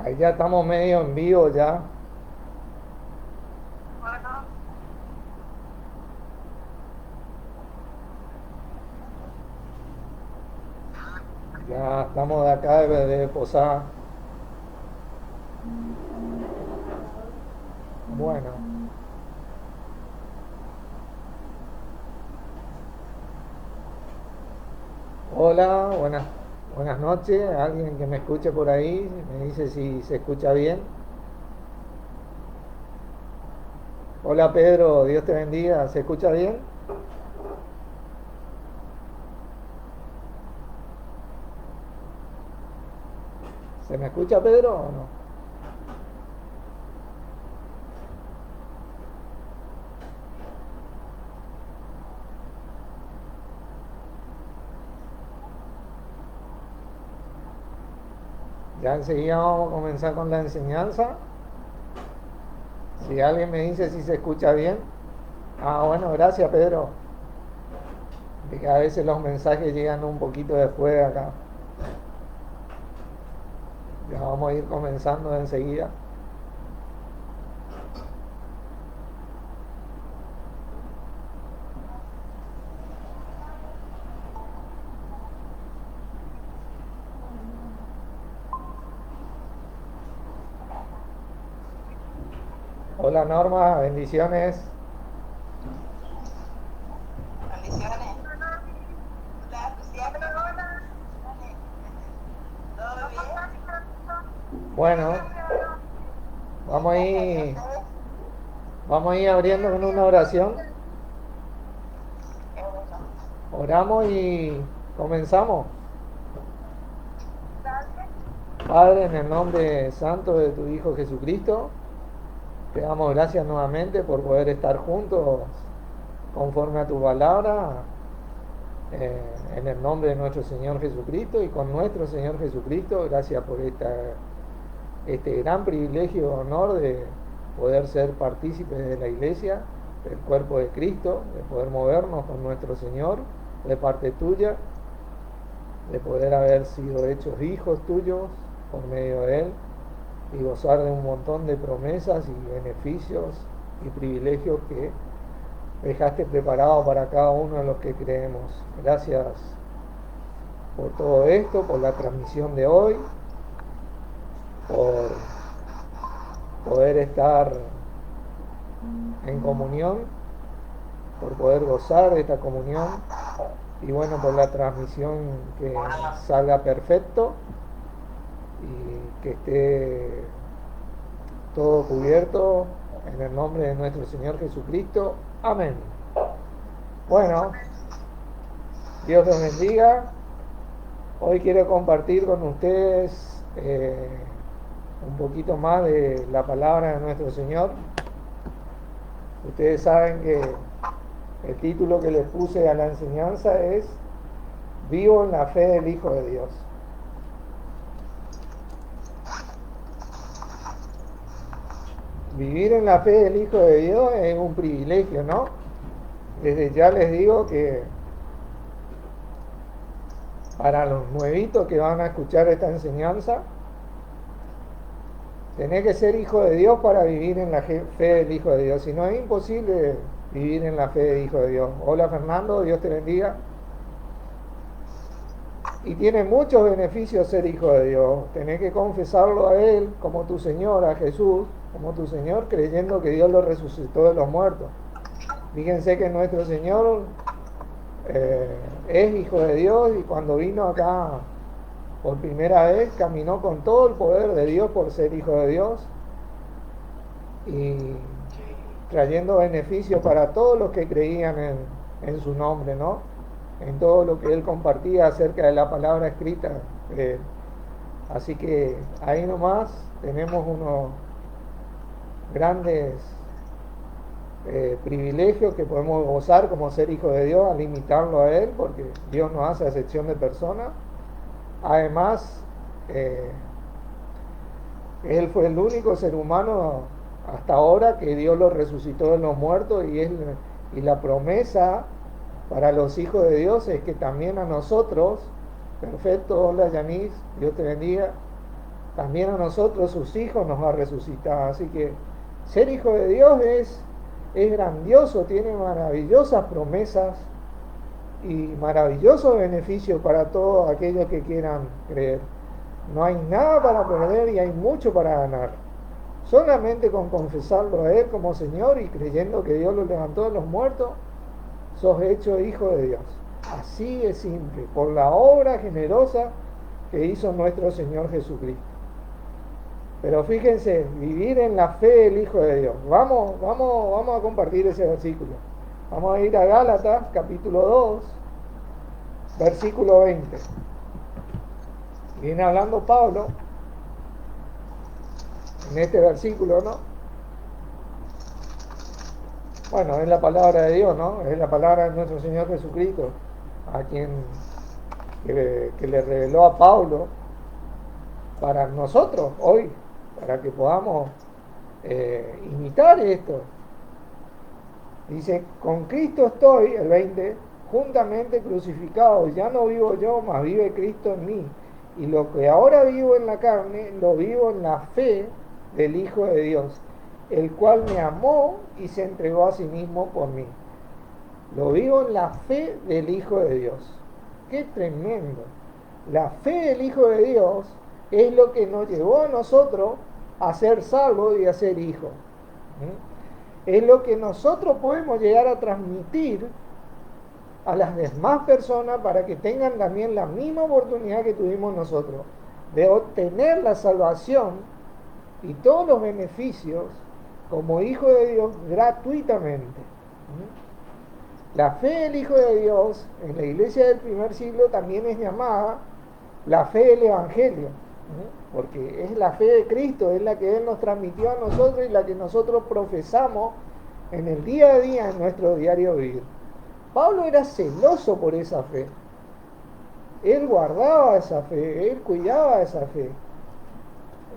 Ahí ya estamos medio en vivo ya. Bueno, Ya estamos de acá de Posada. Bueno, hola, buenas noches. Alguien que me escuche por ahí, me dice si se escucha bien. Hola Pedro, Dios te bendiga. ¿Se escucha bien? ¿Se me escucha Pedro o no? Ya enseguida vamos a comenzar con la enseñanza. Si alguien me dice si se escucha bien. Ah, bueno, gracias Pedro. Que a veces los mensajes llegan un poquito después de acá. Ya vamos a ir comenzando enseguida. Hola Norma, bendiciones. bendiciones. Hola, Luciano. Dale. ¿Todo bien? Bueno, vamos a Gracias a Dios, ir, ¿sabes? vamos a ir abriendo con una oración. Qué bueno. Oramos y comenzamos. Padre, en el nombre santo de tu Hijo Jesucristo, te damos gracias nuevamente por poder estar juntos conforme a tu palabra, en el nombre de nuestro Señor Jesucristo y con nuestro Señor Jesucristo. Gracias por este gran privilegio y honor de poder ser partícipes de la iglesia, del cuerpo de Cristo, de poder movernos con nuestro Señor de parte tuya, de poder haber sido hechos hijos tuyos por medio de Él y gozar de un montón de promesas y beneficios y privilegios que dejaste preparado para cada uno de los que creemos. Gracias por todo esto, por la transmisión de hoy, por poder estar en comunión, por poder gozar de esta comunión y bueno, por la transmisión que salga perfecto y que esté todo cubierto en el nombre de nuestro Señor Jesucristo. Amén. Bueno, Dios los bendiga. Hoy quiero compartir con ustedes un poquito más de la palabra de nuestro Señor. Ustedes saben que el título que les puse a la enseñanza es Vivo en la fe del Hijo de Dios. Vivir en la fe del Hijo de Dios es un privilegio, ¿no? Desde ya les digo que para los nuevitos que van a escuchar esta enseñanza, tenés que ser hijo de Dios para vivir en la fe del Hijo de Dios. Si no, es imposible vivir en la fe del Hijo de Dios. Hola Fernando, Dios te bendiga. Y tiene muchos beneficios ser hijo de Dios. Tenés que confesarlo a Él como tu Señor, a Jesús, como tu Señor, creyendo que Dios lo resucitó de los muertos. Fíjense que nuestro Señor es hijo de Dios y cuando vino acá por primera vez caminó con todo el poder de Dios por ser hijo de Dios y trayendo beneficios para todos los que creían en su nombre, ¿no? En todo lo que él compartía acerca de la palabra escrita. Así que ahí nomás tenemos unos grandes privilegios que podemos gozar como ser hijo de Dios al imitarlo a Él, porque Dios no hace excepción de personas. Además, eh, Él fue el único ser humano hasta ahora que Dios lo resucitó de los muertos y la promesa para los hijos de Dios es que también a nosotros, perfecto, hola Yanis, Dios te bendiga, también a nosotros, sus hijos, nos va a resucitar. Así que ser hijo de Dios es grandioso, tiene maravillosas promesas y maravillosos beneficios para todos aquellos que quieran creer. No hay nada para perder y hay mucho para ganar. Solamente con confesarlo a Él como Señor y creyendo que Dios lo levantó de los muertos, sos hecho hijo de Dios. Así de simple, por la obra generosa que hizo nuestro Señor Jesucristo. Pero fíjense, vivir en la fe del Hijo de Dios. Vamos a compartir ese versículo. Vamos a ir a Gálatas, capítulo 2, versículo 20. Viene hablando Pablo en este versículo, ¿no? Bueno, es la palabra de Dios, ¿no? Es la palabra de nuestro Señor Jesucristo, a quien que le reveló a Pablo para nosotros hoy, para que podamos imitar esto. Dice, con Cristo estoy, el 20, juntamente crucificado, ya no vivo yo, mas vive Cristo en mí. Y lo que ahora vivo en la carne, lo vivo en la fe del Hijo de Dios, el cual me amó y se entregó a sí mismo por mí. Lo vivo en la fe del Hijo de Dios. ¡Qué tremendo! La fe del Hijo de Dios es lo que nos llevó a nosotros a ser salvos y a ser hijos. Es lo que nosotros podemos llegar a transmitir a las demás personas para que tengan también la misma oportunidad que tuvimos nosotros de obtener la salvación y todos los beneficios como hijo de Dios gratuitamente. La fe del Hijo de Dios en la iglesia del primer siglo también es llamada la fe del Evangelio, porque es la fe de Cristo, es la que Él nos transmitió a nosotros y la que nosotros profesamos en el día a día, en nuestro diario vivir. Pablo era celoso por esa fe. Él guardaba esa fe, él cuidaba esa fe.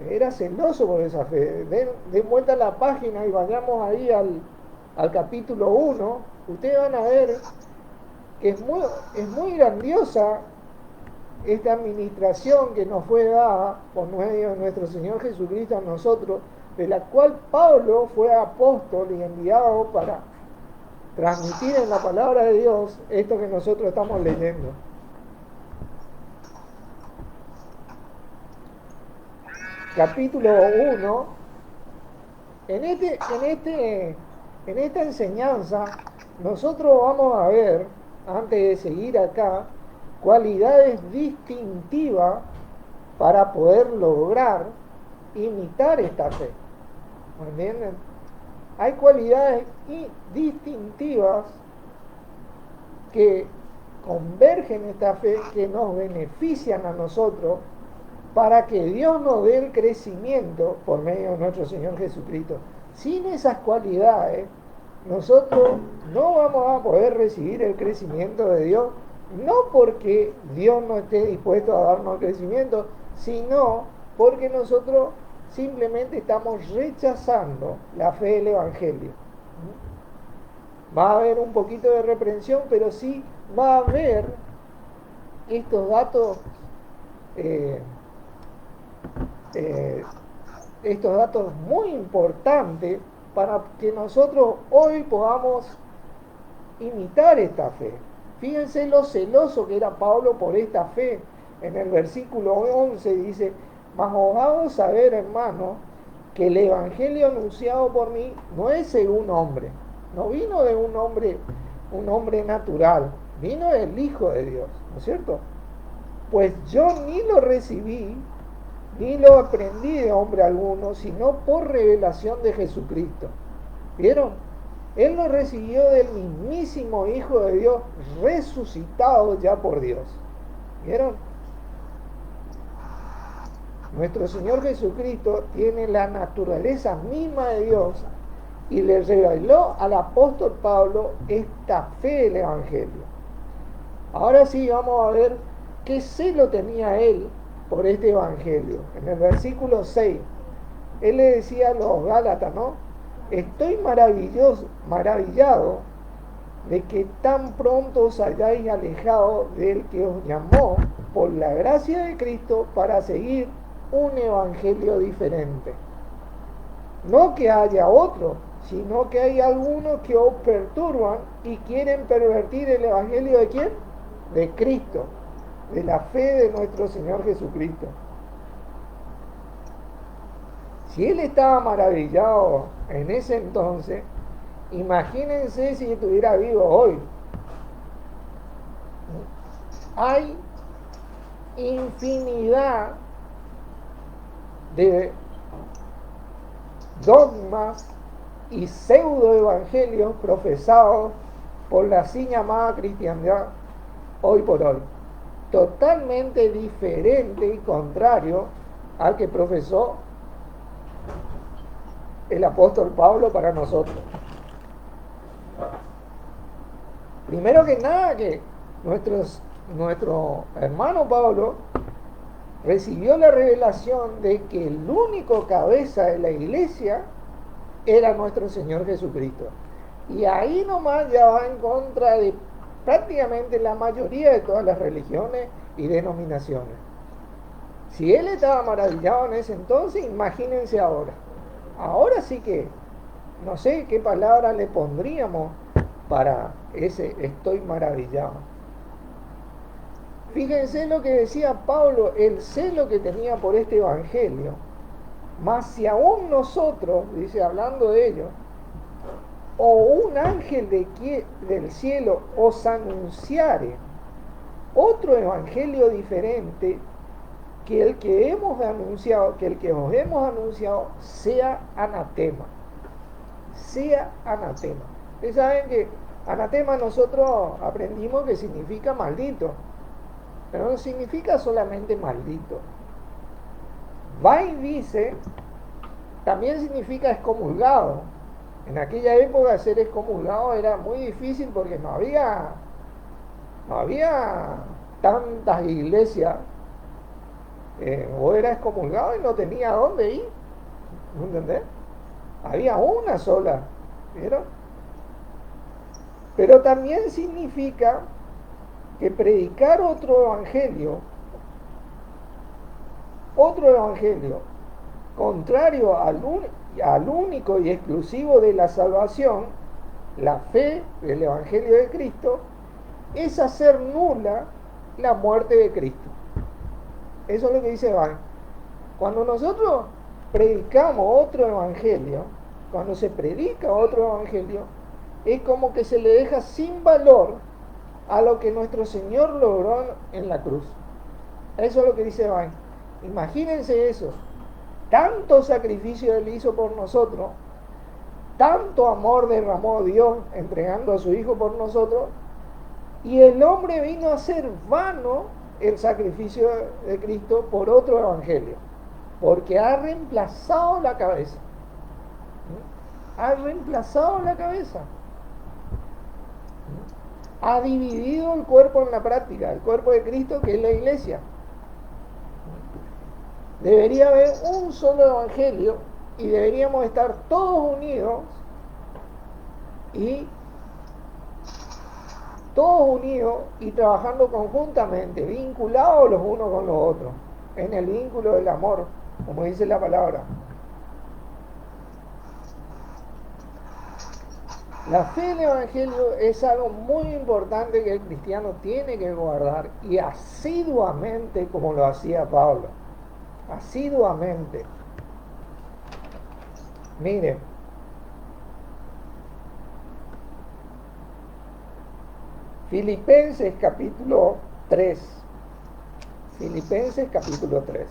Era celoso por esa fe. Den vuelta a la página y vayamos ahí al capítulo 1. Ustedes van a ver que es muy grandiosa esta administración que nos fue dada por medio de nuestro Señor Jesucristo a nosotros, de la cual Pablo fue apóstol y enviado para transmitir en la palabra de Dios esto que nosotros estamos leyendo. Capítulo 1. En esta enseñanza nosotros vamos a ver, antes de seguir acá, cualidades distintivas para poder lograr imitar esta fe. ¿Me entienden? Hay cualidades distintivas que convergen en esta fe, que nos benefician a nosotros para que Dios nos dé el crecimiento por medio de nuestro Señor Jesucristo. Sin esas cualidades, nosotros no vamos a poder recibir el crecimiento de Dios, no porque Dios no esté dispuesto a darnos el crecimiento, sino porque nosotros simplemente estamos rechazando la fe del Evangelio. Va a haber un poquito de reprensión, pero sí va a haber estos datos muy importantes para que nosotros hoy podamos imitar esta fe. Fíjense lo celoso que era Pablo por esta fe. En el versículo 11 dice, mas os hago saber, hermano, que el evangelio anunciado por mí no es según hombre, no vino de un hombre natural, vino del Hijo de Dios, ¿no es cierto? Pues yo ni lo recibí, ni lo aprendí de hombre alguno, sino por revelación de Jesucristo. ¿Vieron? Él lo recibió del mismísimo Hijo de Dios, resucitado ya por Dios. ¿Vieron? Nuestro Señor Jesucristo tiene la naturaleza misma de Dios y le reveló al apóstol Pablo esta fe del Evangelio. Ahora sí vamos a ver qué celo tenía él por este Evangelio. En el versículo 6, él le decía a los Gálatas, ¿no? Estoy maravillado de que tan pronto os hayáis alejado del que os llamó por la gracia de Cristo para seguir un evangelio diferente. No que haya otro, sino que hay algunos que os perturban y quieren pervertir el evangelio ¿de quién? De Cristo, de la fe de nuestro Señor Jesucristo. Si él estaba maravillado en ese entonces, imagínense si estuviera vivo hoy. Hay infinidad de dogmas y pseudoevangelios profesados por la así llamada cristiandad hoy por hoy, totalmente diferente y contrario al que profesó el apóstol Pablo para nosotros. Primero que nada, que nuestro hermano Pablo recibió la revelación de que el único cabeza de la iglesia era nuestro Señor Jesucristo. Y ahí nomás ya va en contra de prácticamente la mayoría de todas las religiones y denominaciones. Si él estaba maravillado en ese entonces, imagínense ahora. Ahora sí que no sé qué palabra le pondríamos para ese estoy maravillado. Fíjense lo que decía Pablo, el celo que tenía por este evangelio. Mas si aún nosotros, dice hablando de ello, o un ángel del cielo os anunciare otro evangelio diferente que el que hemos anunciado, que el que os hemos anunciado, sea anatema. Sea anatema. Ustedes saben que anatema nosotros aprendimos que significa maldito, pero no significa solamente maldito. Va y dice, también significa excomulgado. En aquella época ser excomulgado era muy difícil porque no había tantas iglesias. O era excomulgado y no tenía a dónde ir. ¿No entendés? Había una sola. ¿Vieron? Pero también significa que predicar otro evangelio, contrario al único y exclusivo de la salvación, la fe del evangelio de Cristo, es hacer nula la muerte de Cristo. Eso es lo que dice Van. Cuando nosotros predicamos otro evangelio, cuando se predica otro evangelio, es como que se le deja sin valor a lo que nuestro Señor logró en la cruz. Eso es lo que dice Van. Imagínense eso. Tanto sacrificio Él hizo por nosotros, tanto amor derramó Dios entregando a su Hijo por nosotros, y el hombre vino a hacer vano el sacrificio de Cristo por otro evangelio, porque ha reemplazado la cabeza. Ha reemplazado la cabeza. Ha dividido el cuerpo en la práctica, el cuerpo de Cristo que es la iglesia. Debería haber un solo evangelio y deberíamos estar todos unidos y trabajando conjuntamente, vinculados los unos con los otros, en el vínculo del amor, como dice la palabra. La fe del evangelio es algo muy importante que el cristiano tiene que guardar, y asiduamente, como lo hacía Pablo. Asiduamente. Miren, Filipenses capítulo 3. Filipenses capítulo 3.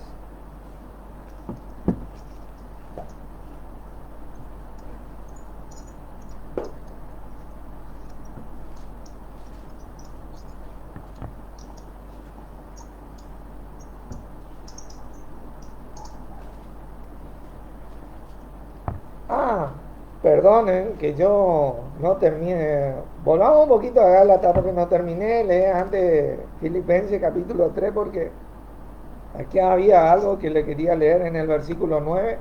Perdonen que yo no termine. Volvamos un poquito a Gálatas porque no terminé. Leí antes Filipenses capítulo 3 porque aquí había algo que le quería leer en el versículo 9.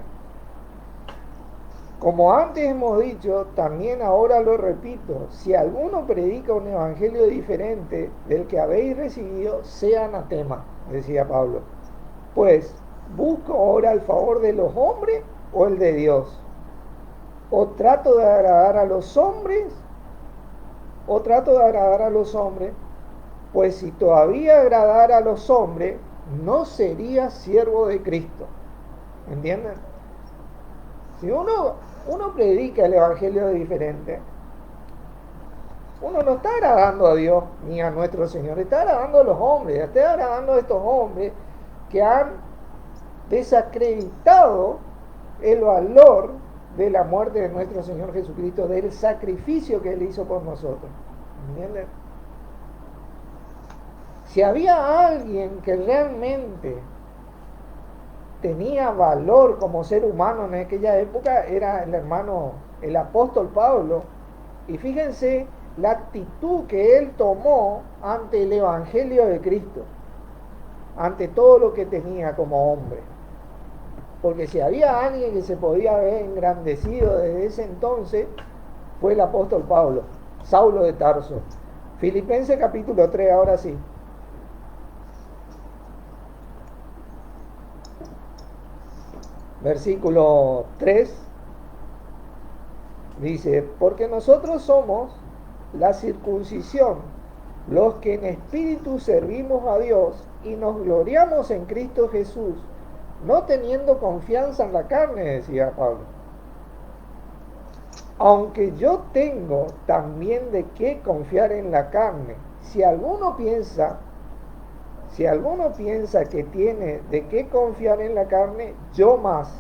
Como antes hemos dicho, también ahora lo repito: si alguno predica un evangelio diferente del que habéis recibido, sea anatema, decía Pablo. Pues ¿Busco ahora el favor de los hombres o el de Dios? ¿O trato de agradar a los hombres? ¿O trato de agradar a los hombres? Pues si todavía agradara a los hombres, no sería siervo de Cristo. ¿Entienden? Si uno predica el evangelio diferente, uno no está agradando a Dios ni a nuestro Señor, está agradando a los hombres, está agradando a estos hombres que han desacreditado el valor de la muerte de nuestro Señor Jesucristo, del sacrificio que Él hizo por nosotros. ¿Entienden? Si había alguien que realmente tenía valor como ser humano en aquella época, era el apóstol Pablo. Y fíjense la actitud que él tomó ante el evangelio de Cristo, ante todo lo que tenía como hombre. Porque si había alguien que se podía haber engrandecido desde ese entonces, fue el apóstol Pablo, Saulo de Tarso. Filipenses capítulo 3, ahora sí. Versículo 3 dice: porque nosotros somos la circuncisión, los que en espíritu servimos a Dios y nos gloriamos en Cristo Jesús, no teniendo confianza en la carne, decía Pablo. Aunque yo tengo también de qué confiar en la carne, si alguno piensa que tiene de qué confiar en la carne, yo más.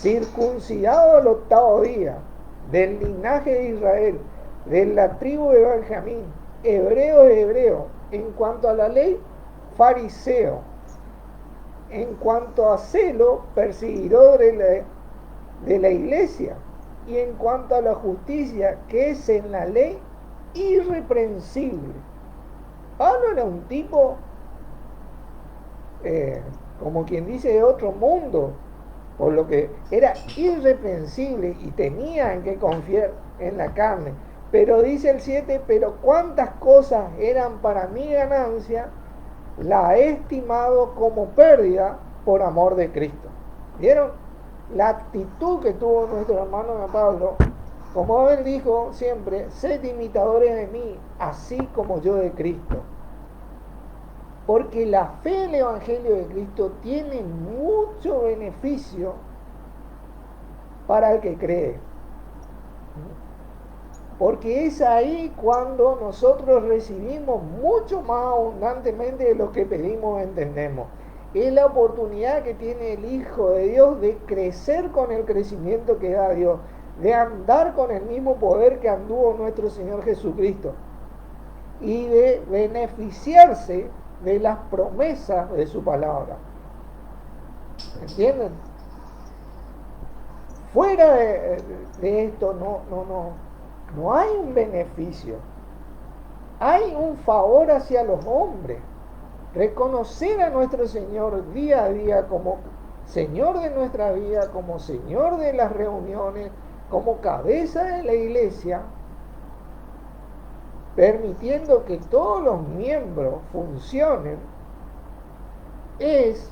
Circuncidado al 8º día, del linaje de Israel, de la tribu de Benjamín, hebreo, en cuanto a la ley, fariseo, en cuanto a celo, perseguidor de la iglesia, y en cuanto a la justicia que es en la ley, irreprensible. Pablo era un tipo, como quien dice, de otro mundo, por lo que era irreprensible y tenían que confiar en la carne. Pero dice el 7, pero cuántas cosas eran para mi ganancia, la he estimado como pérdida por amor de Cristo. ¿Vieron? La actitud que tuvo nuestro hermano Pablo, como él dijo siempre: sed imitadores de mí, así como yo de Cristo. Porque la fe del evangelio de Cristo tiene mucho beneficio para el que cree. Porque es ahí cuando nosotros recibimos mucho más abundantemente de lo que pedimos o entendemos. Es la oportunidad que tiene el Hijo de Dios de crecer con el crecimiento que da Dios, de andar con el mismo poder que anduvo nuestro Señor Jesucristo y de beneficiarse de las promesas de su palabra. ¿Entienden? Fuera de esto no hay un beneficio. Hay un favor hacia los hombres. Reconocer a nuestro Señor día a día como Señor de nuestra vida, como Señor de las reuniones, como cabeza de la iglesia, permitiendo que todos los miembros funcionen, es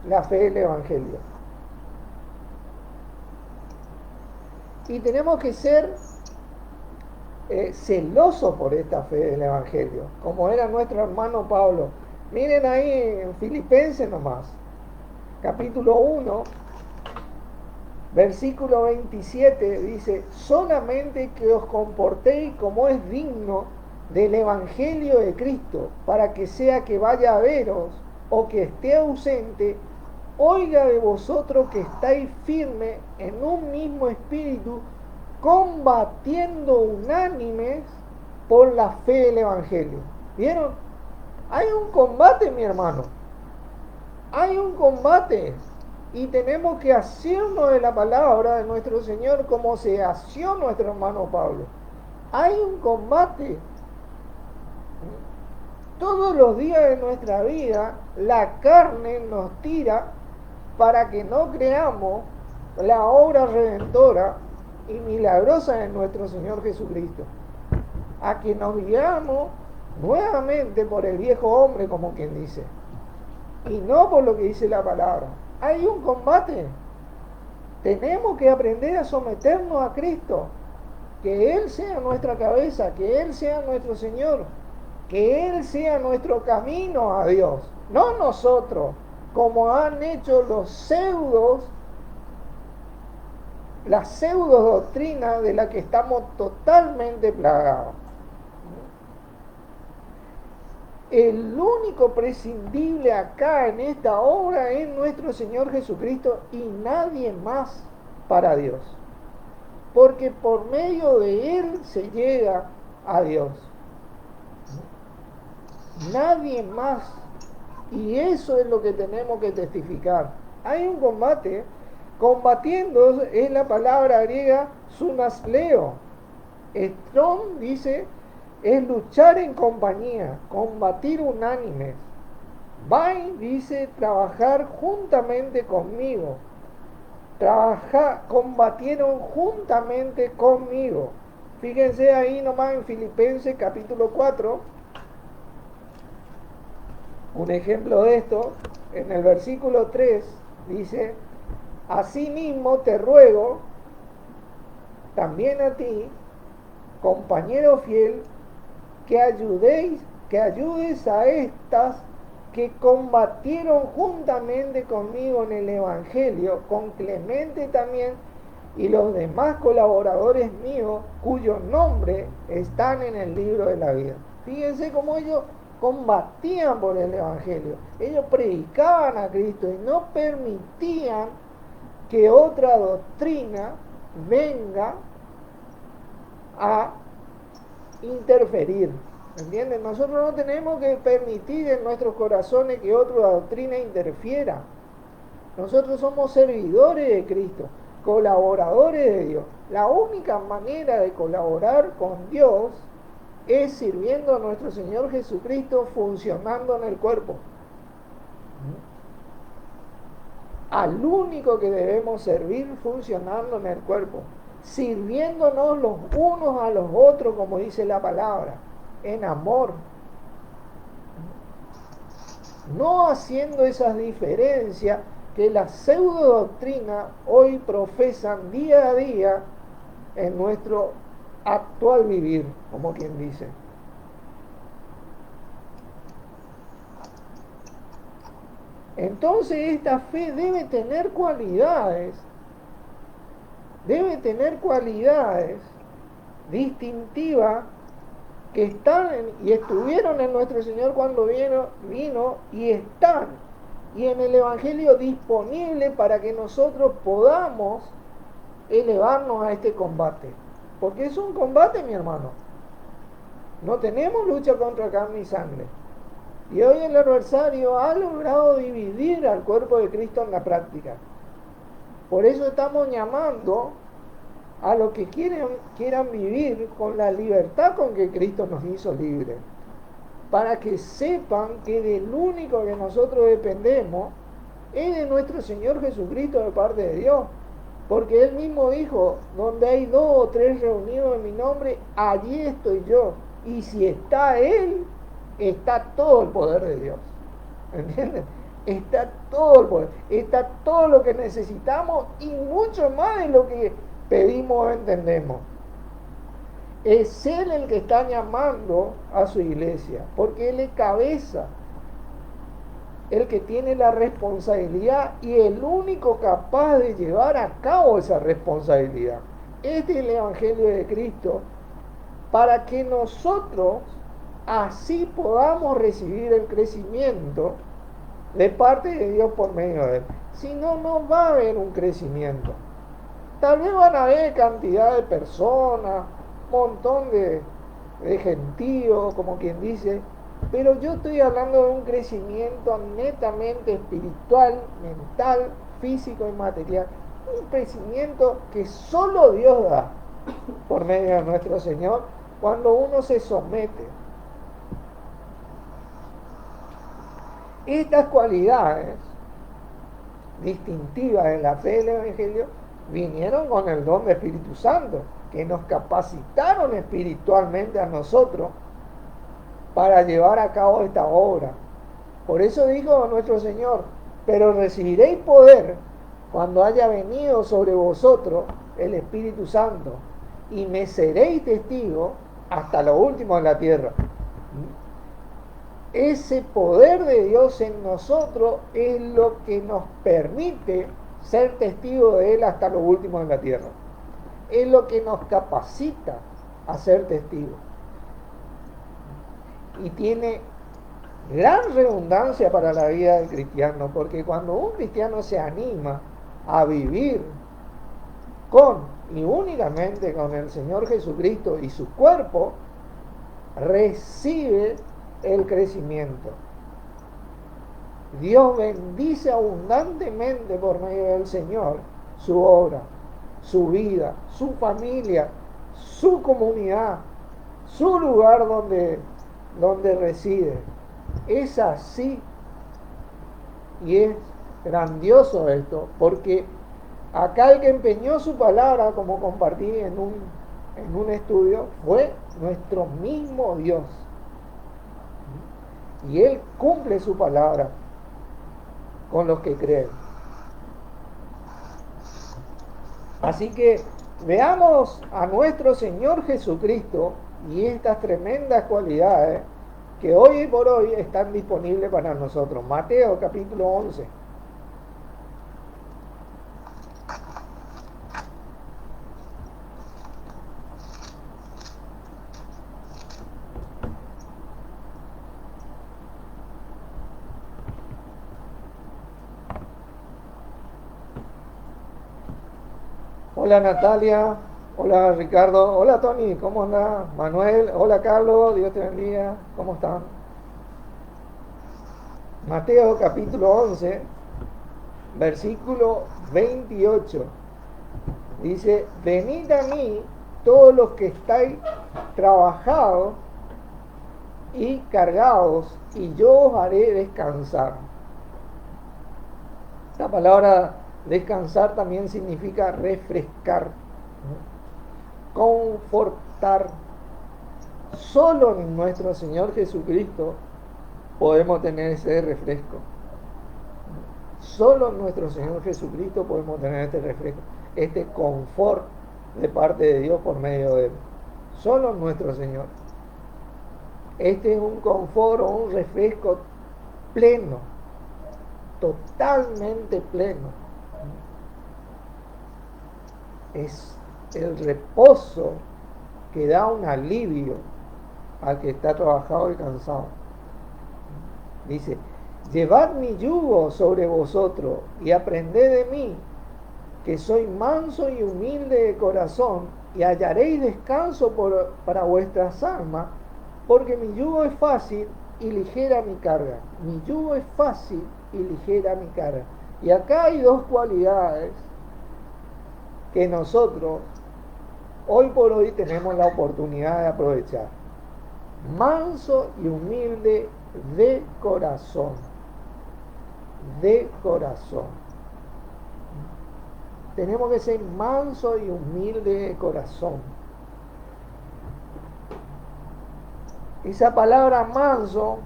la fe del evangelio. Y tenemos que ser celosos por esta fe del evangelio, como era nuestro hermano Pablo. Miren ahí en Filipenses nomás, capítulo 1, versículo 27, dice: solamente que os comportéis como es digno del evangelio de Cristo, para que sea que vaya a veros o que esté ausente, oiga de vosotros que estáis firmes en un mismo espíritu, combatiendo unánimes por la fe del evangelio. ¿Vieron? Hay un combate, mi hermano. Hay un combate. Y tenemos que asirnos de la palabra de nuestro Señor como se asió nuestro hermano Pablo. Hay un combate. Todos los días de nuestra vida, la carne nos tira para que no creamos la obra redentora y milagrosa de nuestro Señor Jesucristo. A que nos guiamos nuevamente por el viejo hombre, como quien dice. y no por lo que dice la palabra. Hay un combate. Tenemos que aprender a someternos a Cristo, que Él sea nuestra cabeza, que Él sea nuestro Señor, que Él sea nuestro camino a Dios, no nosotros, como han hecho los pseudos, las pseudo doctrinas de las que estamos totalmente plagados. El único prescindible acá en esta obra es nuestro Señor Jesucristo y nadie más para Dios. Porque por medio de Él se llega a Dios. Nadie más. Y eso es lo que tenemos que testificar. Hay un combate. Combatiendo es la palabra griega sunasleo. Strong dice es luchar en compañía, combatir unánimes. Vai dice trabajar juntamente conmigo. Combatieron juntamente conmigo. Fíjense ahí nomás en Filipenses capítulo 4. Un ejemplo de esto, en el versículo 3 dice: asimismo te ruego, también a ti, compañero fiel, que ayudes a estas que combatieron juntamente conmigo en el Evangelio, con Clemente también, y los demás colaboradores míos, cuyos nombres están en el libro de la vida. Fíjense cómo ellos combatían por el Evangelio. Ellos predicaban a Cristo y no permitían que otra doctrina venga a interferir. ¿Entienden? Nosotros no tenemos que permitir en nuestros corazones que otra doctrina interfiera. Nosotros somos servidores de Cristo, colaboradores de Dios. La única manera de colaborar con Dios es sirviendo a nuestro Señor Jesucristo, funcionando en el cuerpo. Al único que debemos servir funcionando en el cuerpo, sirviéndonos los unos a los otros, como dice la palabra, en amor, no haciendo esas diferencias que las pseudo doctrinas hoy profesan día a día en nuestro actual vivir, como quien dice. Entonces esta fe debe tener cualidades distintivas que están y estuvieron en nuestro Señor cuando vino y están y en el Evangelio disponible para que nosotros podamos elevarnos a este combate, porque es un combate, mi hermano. No tenemos lucha contra carne y sangre, y hoy el adversario ha logrado dividir al cuerpo de Cristo en la práctica. Por eso estamos llamando a los que quieran vivir con la libertad con que Cristo nos hizo libres, para que sepan que del único que nosotros dependemos es de nuestro Señor Jesucristo de parte de Dios, porque Él mismo dijo: donde hay 2 o 3 reunidos en mi nombre, allí estoy yo, y si está Él, está todo el poder de Dios. ¿Entienden? Está todo el poder, está todo lo que necesitamos y mucho más de lo que pedimos o entendemos. Es Él el que está llamando a su iglesia, porque Él es cabeza, el que tiene la responsabilidad y el único capaz de llevar a cabo esa responsabilidad. Este es el Evangelio de Cristo, para que nosotros así podamos recibir el crecimiento de parte de Dios por medio de Él. Si no, no va a haber un crecimiento. Tal vez van a haber cantidad de personas, montón de gentíos, como quien dice, pero yo estoy hablando de un crecimiento netamente espiritual, mental, físico y material. Un crecimiento que solo Dios da por medio de nuestro Señor cuando uno se somete. Estas cualidades distintivas de la fe del Evangelio vinieron con el don del Espíritu Santo, que nos capacitaron espiritualmente a nosotros para llevar a cabo esta obra. Por eso dijo nuestro Señor, pero recibiréis poder cuando haya venido sobre vosotros el Espíritu Santo, y me seréis testigos hasta lo último de la tierra. Ese poder de Dios en nosotros es lo que nos permite ser testigos de Él hasta lo último de la tierra. Es lo que nos capacita a ser testigos. Y tiene gran redundancia para la vida del cristiano, porque cuando un cristiano se anima a vivir con y únicamente con el Señor Jesucristo y su cuerpo, recibe el crecimiento. Dios bendice abundantemente por medio del Señor su obra, su vida, su familia, su comunidad, su lugar donde reside. Es así, y es grandioso esto, porque acá el que empeñó su palabra, como compartí en un estudio, fue nuestro mismo Dios. Y Él cumple su palabra con los que creen. Así que veamos a nuestro Señor Jesucristo y estas tremendas cualidades que hoy por hoy están disponibles para nosotros. Mateo capítulo 11. Hola Natalia, hola Ricardo, hola Tony, ¿cómo anda? Manuel, hola Carlos, Dios te bendiga, ¿cómo están? Mateo capítulo 11, versículo 28, dice, venid a mí todos los que estáis trabajados y cargados, y yo os haré descansar. Esta palabra descansar también significa refrescar, confortar. Solo en nuestro Señor Jesucristo podemos tener ese refresco. Solo en nuestro Señor Jesucristo podemos tener este refresco, este confort de parte de Dios por medio de Él. Solo en nuestro Señor. Este es un confort o un refresco pleno, totalmente pleno. Es el reposo que da un alivio al que está trabajado y cansado. Dice, llevad mi yugo sobre vosotros y aprended de mí, que soy manso y humilde de corazón, y hallaréis descanso para vuestras almas, porque mi yugo es fácil y ligera mi carga. Mi yugo es fácil y ligera mi carga. Y acá hay dos cualidades que nosotros hoy por hoy tenemos la oportunidad de aprovechar. Manso y humilde de corazón. De corazón. Tenemos que ser manso y humilde de corazón. Esa palabra manso,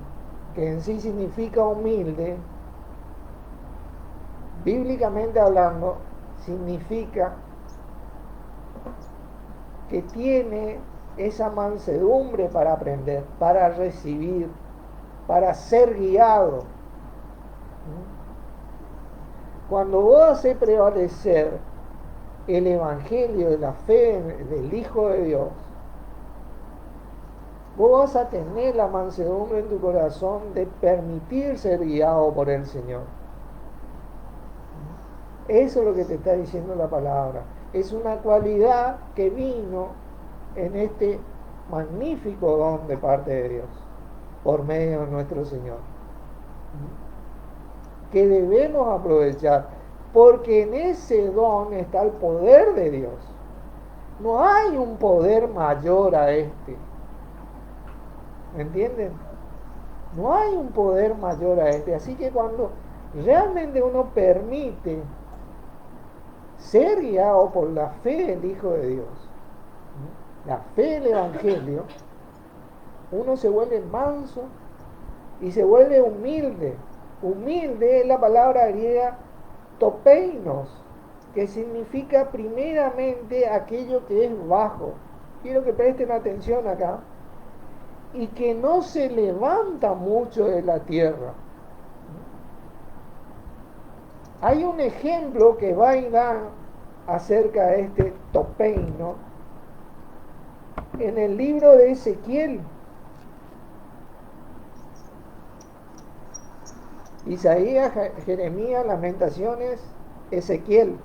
que en sí significa humilde, bíblicamente hablando, significa que tiene esa mansedumbre para aprender, para recibir, para ser guiado. Cuando vos haces prevalecer el evangelio de la fe del Hijo de Dios, vos vas a tener la mansedumbre en tu corazón de permitir ser guiado por el Señor. Eso es lo que te está diciendo la palabra. Es una cualidad que vino en este magnífico don de parte de Dios, por medio de nuestro Señor, que debemos aprovechar, porque en ese don está el poder de Dios. No hay un poder mayor a este. ¿Me entienden? No hay un poder mayor a este. Así que cuando realmente uno permite ser guiado por la fe del Hijo de Dios, la fe del Evangelio, uno se vuelve manso y se vuelve humilde. Humilde es la palabra griega topeinos, que significa primeramente aquello que es bajo. Quiero que presten atención acá. Y que no se levanta mucho de la tierra. Hay un ejemplo que va y da acerca de este topeino en el libro de Ezequiel. Isaías, Jeremías, Lamentaciones, Ezequiel,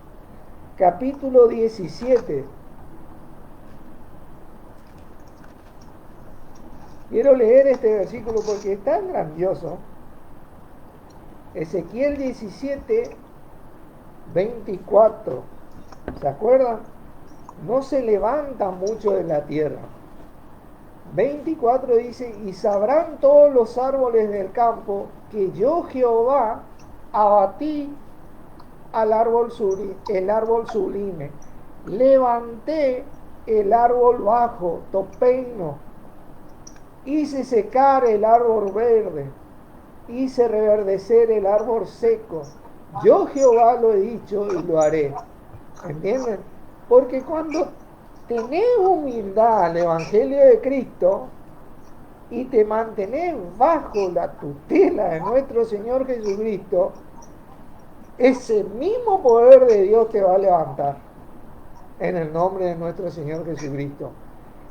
capítulo 17. Quiero leer este versículo porque es tan grandioso. Ezequiel 17, 24. ¿Se acuerdan? No se levanta mucho de la tierra. 24 dice, y sabrán todos los árboles del campo que yo Jehová abatí el árbol sublime, levanté el árbol bajo, topeino, hice secar el árbol verde, hice reverdecer el árbol seco. Yo Jehová lo he dicho y lo haré. ¿Entienden? Porque cuando tenés humildad al Evangelio de Cristo y te mantenés bajo la tutela de nuestro Señor Jesucristo, ese mismo poder de Dios te va a levantar en el nombre de nuestro Señor Jesucristo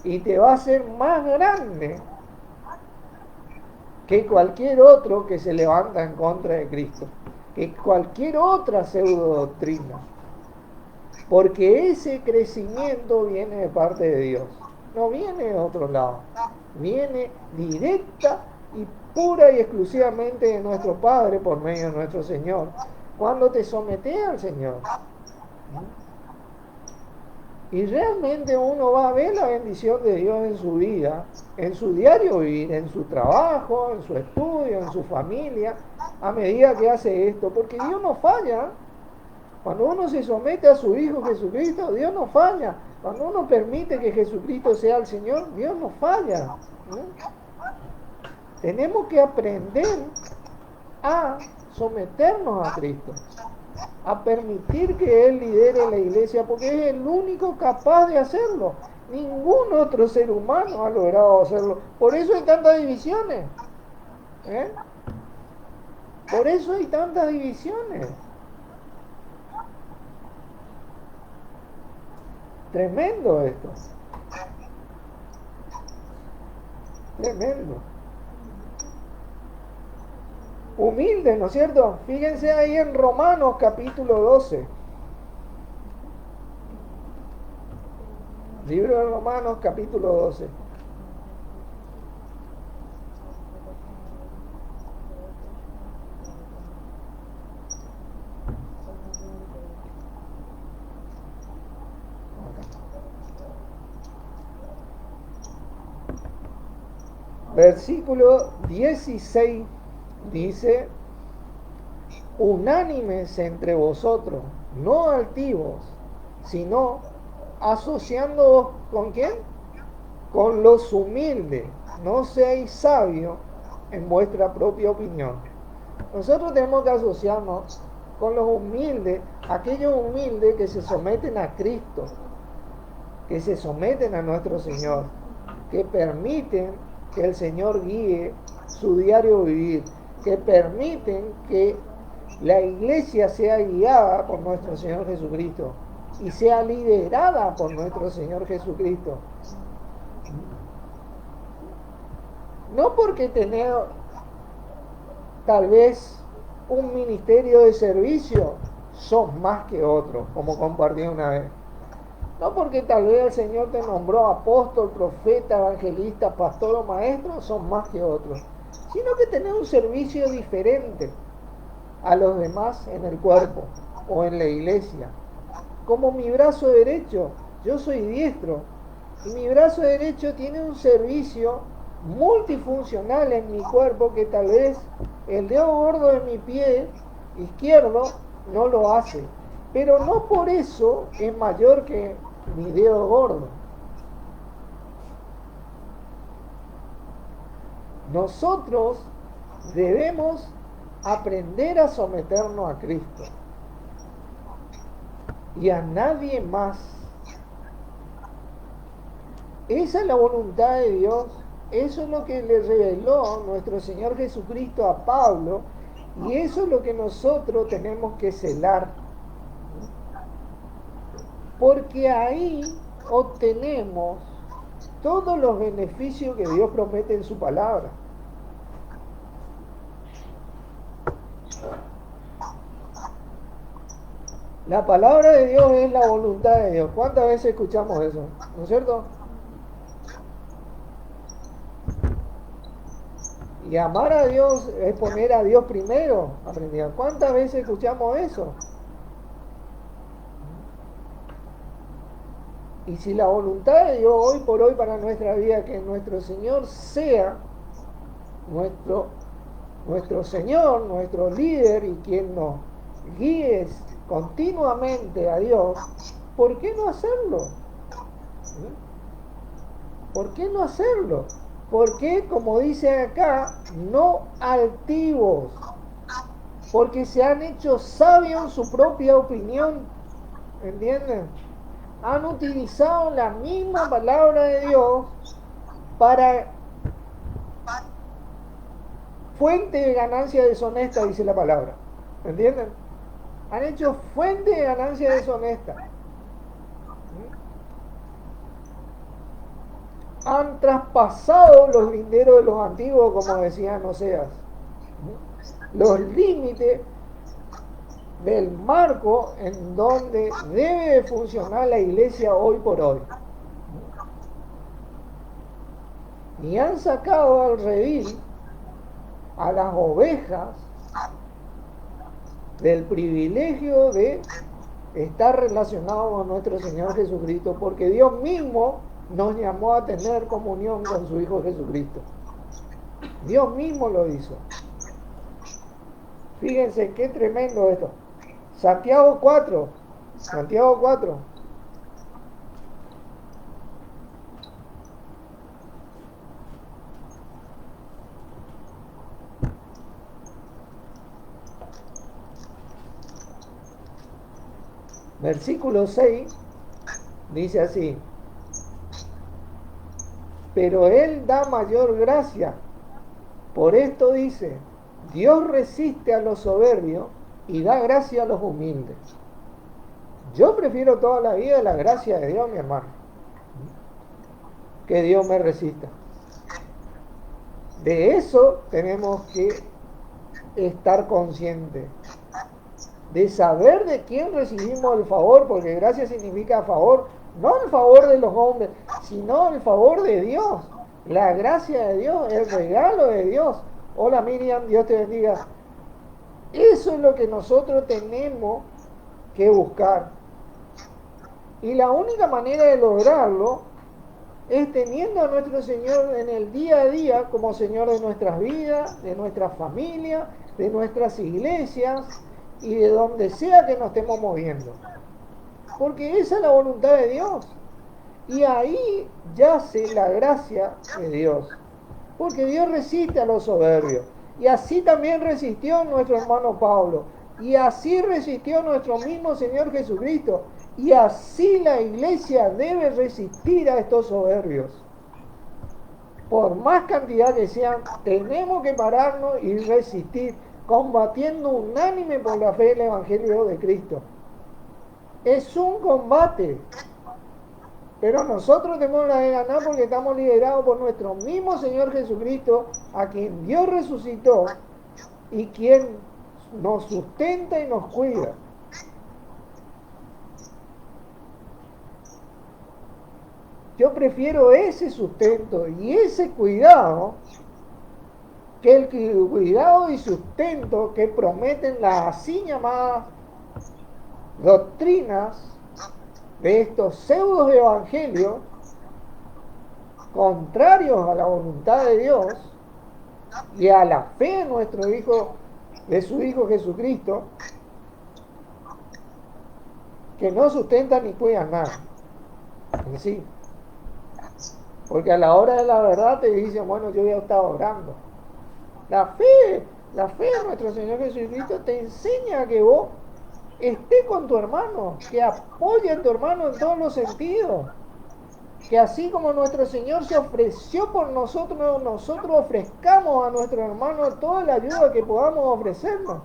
y te va a hacer más grande que cualquier otro que se levanta en contra de Cristo, que cualquier otra pseudo doctrina. Porque ese crecimiento viene de parte de Dios, no viene de otro lado, viene directa y pura y exclusivamente de nuestro Padre por medio de nuestro Señor, cuando te sometes al Señor. Y realmente uno va a ver la bendición de Dios en su vida, en su diario vivir, en su trabajo, en su estudio, en su familia, a medida que hace esto, porque Dios no falla. Cuando uno se somete a su Hijo Jesucristo, Dios no falla. Cuando uno permite que Jesucristo sea el Señor, Dios no falla. Tenemos que aprender a someternos a Cristo, a permitir que Él lidere la iglesia, porque es el único capaz de hacerlo. Ningún otro ser humano ha logrado hacerlo. Por eso hay tantas divisiones. Por eso hay tantas divisiones. Tremendo esto. Tremendo. Humilde, ¿no es cierto? Fíjense ahí en Romanos capítulo 12. Libro de Romanos capítulo 12. Versículo 16 dice, unánimes entre vosotros, no altivos, sino asociándoos ¿con quién? Con los humildes, no seáis sabios en vuestra propia opinión. Nosotros tenemos que asociarnos con los humildes, aquellos humildes que se someten a Cristo, que se someten a nuestro Señor, que permiten que el Señor guíe su diario vivir, que permiten que la iglesia sea guiada por nuestro Señor Jesucristo y sea liderada por nuestro Señor Jesucristo. No porque tener tal vez un ministerio de servicio sos más que otro, como compartí una vez. No porque tal vez el Señor te nombró apóstol, profeta, evangelista, pastor o maestro, son más que otros, sino que tenés un servicio diferente a los demás en el cuerpo o en la iglesia. Como mi brazo derecho, yo soy diestro, y mi brazo derecho tiene un servicio multifuncional en mi cuerpo que tal vez el dedo gordo de mi pie izquierdo no lo hace, pero no por eso es mayor que mi dedo gordo. Nosotros debemos aprender a someternos a Cristo y a nadie más. Esa es la voluntad de Dios. Eso es lo que le reveló nuestro Señor Jesucristo a Pablo, y eso es lo que nosotros tenemos que celar. Porque ahí obtenemos todos los beneficios que Dios promete en su palabra. La palabra de Dios es la voluntad de Dios. ¿Cuántas veces escuchamos eso? ¿No es cierto? Y amar a Dios es poner a Dios primero. Aprendieron. ¿Cuántas veces escuchamos eso? Y si la voluntad de Dios hoy por hoy para nuestra vida, que nuestro Señor sea nuestro Señor, nuestro líder y quien nos guíe continuamente a Dios, ¿por qué no hacerlo? ¿Por qué no hacerlo? Porque, como dice acá, no altivos, porque se han hecho sabios en su propia opinión, ¿entienden? Han utilizado la misma palabra de Dios para fuente de ganancia deshonesta, dice la palabra, ¿entienden? Han hecho fuente de ganancia deshonesta. Han traspasado los linderos de los antiguos, como decían Oseas, los límites del marco en donde debe de funcionar la iglesia hoy por hoy. Y han sacado al redil a las ovejas del privilegio de estar relacionados con nuestro Señor Jesucristo, porque Dios mismo nos llamó a tener comunión con su Hijo Jesucristo. Dios mismo lo hizo. Fíjense qué tremendo esto. Santiago 4. Versículo 6 dice así: pero Él da mayor gracia. Por esto dice: Dios resiste a los soberbios y da gracia a los humildes. Yo prefiero toda la vida la gracia de Dios, mi hermano, que Dios me resista. De eso tenemos que estar conscientes, de saber de quién recibimos el favor, porque gracia significa favor, no el favor de los hombres, sino el favor de Dios, la gracia de Dios, el regalo de Dios. Hola Miriam, Dios te bendiga. Eso es lo que nosotros tenemos que buscar. Y la única manera de lograrlo es teniendo a nuestro Señor en el día a día como Señor de nuestras vidas, de nuestras familias, de nuestras iglesias y de donde sea que nos estemos moviendo. Porque esa es la voluntad de Dios. Y ahí yace la gracia de Dios. Porque Dios resiste a los soberbios. Y así también resistió nuestro hermano Pablo. Y así resistió nuestro mismo Señor Jesucristo. Y así la iglesia debe resistir a estos soberbios. Por más cantidad que sean, tenemos que pararnos y resistir, combatiendo unánime por la fe del Evangelio de Cristo. Es un combate, pero nosotros tenemos la de ganar porque estamos liderados por nuestro mismo Señor Jesucristo, a quien Dios resucitó y quien nos sustenta y nos cuida. Yo prefiero ese sustento y ese cuidado que el cuidado y sustento que prometen las así llamadas doctrinas de estos pseudos evangelios contrarios a la voluntad de Dios y a la fe de nuestro Hijo, de su Hijo Jesucristo, que no sustentan ni cuidan nada en sí. Porque a la hora de la verdad te dicen, bueno, yo ya estaba orando. La fe de nuestro Señor Jesucristo te enseña que vos estés con tu hermano, que apoye a tu hermano en todos los sentidos. Que así como nuestro Señor se ofreció por nosotros, nosotros ofrezcamos a nuestro hermano toda la ayuda que podamos ofrecernos.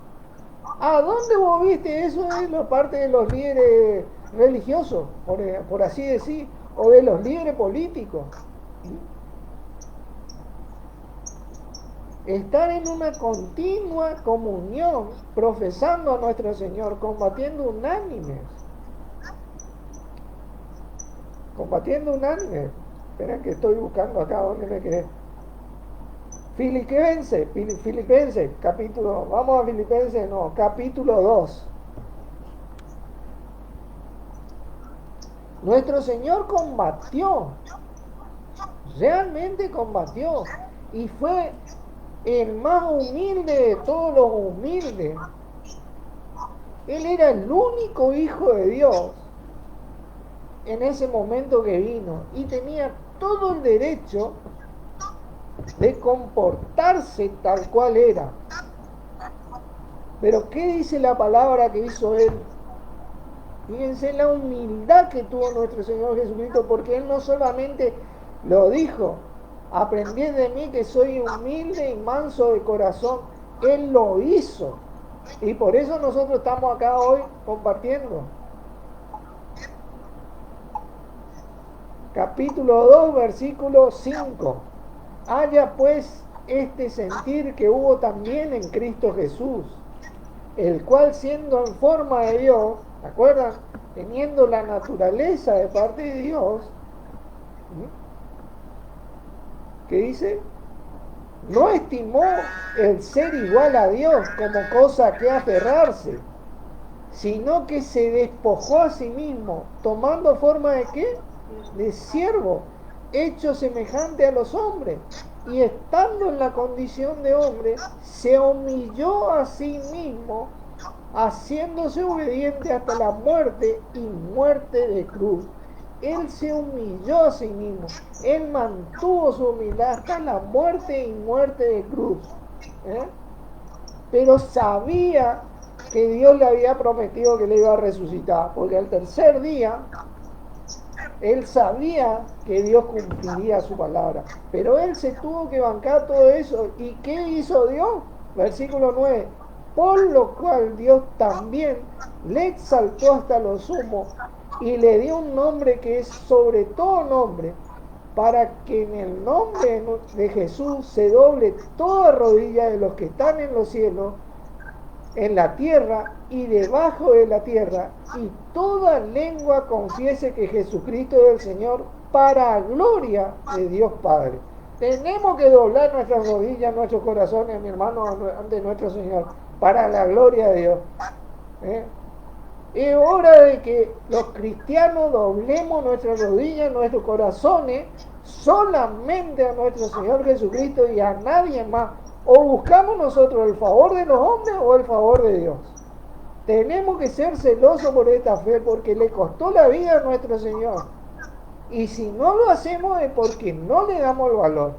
¿A dónde vos viste eso de la parte de los líderes religiosos, por así decir, o de los líderes políticos? Estar en una continua comunión, profesando a nuestro Señor, combatiendo unánimes. Combatiendo unánimes. Esperen que estoy buscando acá donde me quedé. Filipenses, capítulo, vamos a Filipenses, no, capítulo 2. Nuestro Señor combatió, realmente combatió, y fue el más humilde de todos los humildes. Él era el único hijo de Dios en ese momento que vino, y tenía todo el derecho de comportarse tal cual era. Pero ¿qué dice la palabra que hizo él? Fíjense la humildad que tuvo nuestro Señor Jesucristo, porque él no solamente lo dijo, aprended de mí que soy humilde y manso de corazón. Él lo hizo, y por eso nosotros estamos acá hoy compartiendo. Capítulo 2, versículo 5. Haya pues este sentir que hubo también en Cristo Jesús, el cual siendo en forma de Dios, ¿se acuerdan? Teniendo la naturaleza de parte de Dios, ¿qué dice? No estimó el ser igual a Dios como cosa que aferrarse, sino que se despojó a sí mismo, tomando forma de ¿qué? De siervo, hecho semejante a los hombres, y estando en la condición de hombre, se humilló a sí mismo, haciéndose obediente hasta la muerte y muerte de cruz. Él se humilló a sí mismo, él mantuvo su humildad hasta la muerte y muerte de cruz. Pero sabía que Dios le había prometido que le iba a resucitar, porque al tercer día él sabía que Dios cumpliría su palabra, pero él se tuvo que bancar todo eso. ¿Y qué hizo Dios? Versículo 9. Por lo cual Dios también le exaltó hasta lo sumo y le dio un nombre que es sobre todo nombre, para que en el nombre de Jesús se doble toda rodilla de los que están en los cielos, en la tierra y debajo de la tierra, y toda lengua confiese que Jesucristo es el Señor, para gloria de Dios Padre. Tenemos que doblar nuestras rodillas, nuestros corazones, mi hermano, ante nuestro Señor, para la gloria de Dios. Es hora de que los cristianos doblemos nuestras rodillas, nuestros corazones, solamente a nuestro Señor Jesucristo y a nadie más. O buscamos nosotros el favor de los hombres o el favor de Dios. Tenemos que ser celosos por esta fe, porque le costó la vida a nuestro Señor. Y si no lo hacemos es porque no le damos el valor.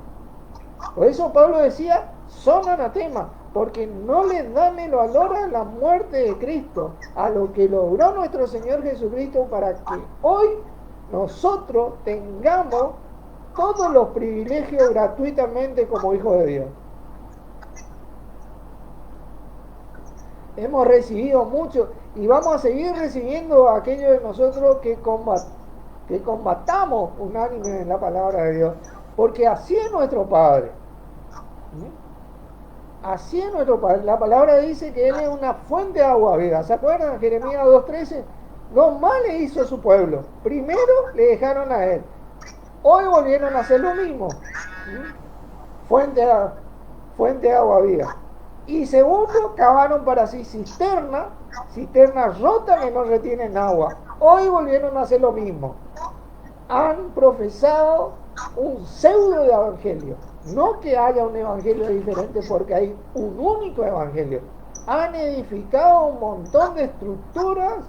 Por eso Pablo decía, son anatemas, porque no le dan el valor a la muerte de Cristo, a lo que logró nuestro Señor Jesucristo, para que hoy nosotros tengamos todos los privilegios gratuitamente como hijos de Dios. Hemos recibido mucho y vamos a seguir recibiendo a aquellos de nosotros que combatamos unánime en la palabra de Dios, porque así es nuestro Padre. Así es nuestro Padre. La palabra dice que Él es una fuente de agua viva. ¿Se acuerdan? Jeremías 2:13. Lo mal le hizo a su pueblo. Primero le dejaron a Él. Hoy volvieron a hacer lo mismo. Fuente de agua viva. Y segundo, cavaron para sí cisternas rotas que no retienen agua. Hoy volvieron a hacer lo mismo. Han profesado un pseudo de evangelio. No que haya un evangelio diferente, porque hay un único evangelio. Han edificado un montón de estructuras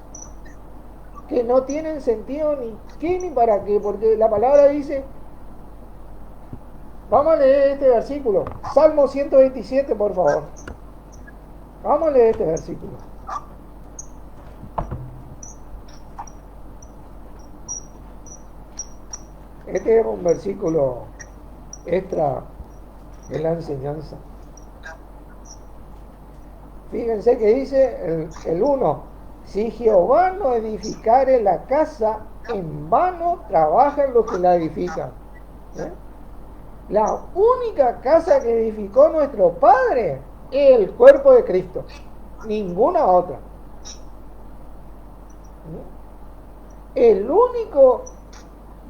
que no tienen sentido ni qué ni para qué, porque la palabra dice Vamos a leer este versículo. Salmo 127, por favor. Vamos a leer este versículo. Este es un versículo extra de la enseñanza. Fíjense que dice el 1. Si Jehová no edificare la casa, en vano trabajan los que la edifican. ¿Eh? La única casa que edificó nuestro Padre es el cuerpo de Cristo. Ninguna otra. El único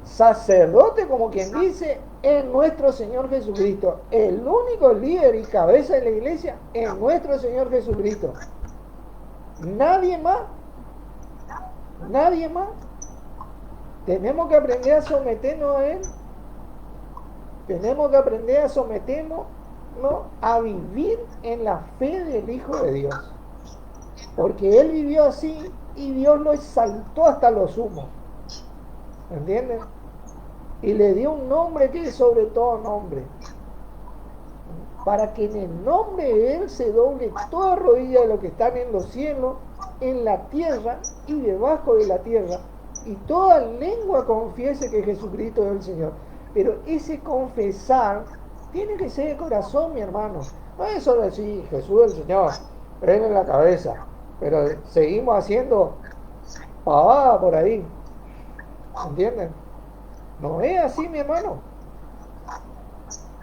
sacerdote, como quien dice, es nuestro Señor Jesucristo. El único líder y cabeza de la iglesia es nuestro Señor Jesucristo. Nadie más. Nadie más. Tenemos que aprender a someternos a Él. Tenemos que aprender a someternos, ¿no?, a vivir en la fe del Hijo de Dios. Porque Él vivió así y Dios lo exaltó hasta lo sumo. ¿Entienden? Y le dio un nombre que es sobre todo nombre. Para que en el nombre de Él se doble toda rodilla de los que están en los cielos, en la tierra y debajo de la tierra. Y toda lengua confiese que Jesucristo es el Señor. Pero ese confesar tiene que ser de corazón, mi hermano. No es solo decir Jesús es el Señor, ven en la cabeza. Pero seguimos haciendo pavada por ahí. ¿Entienden? No es así, mi hermano.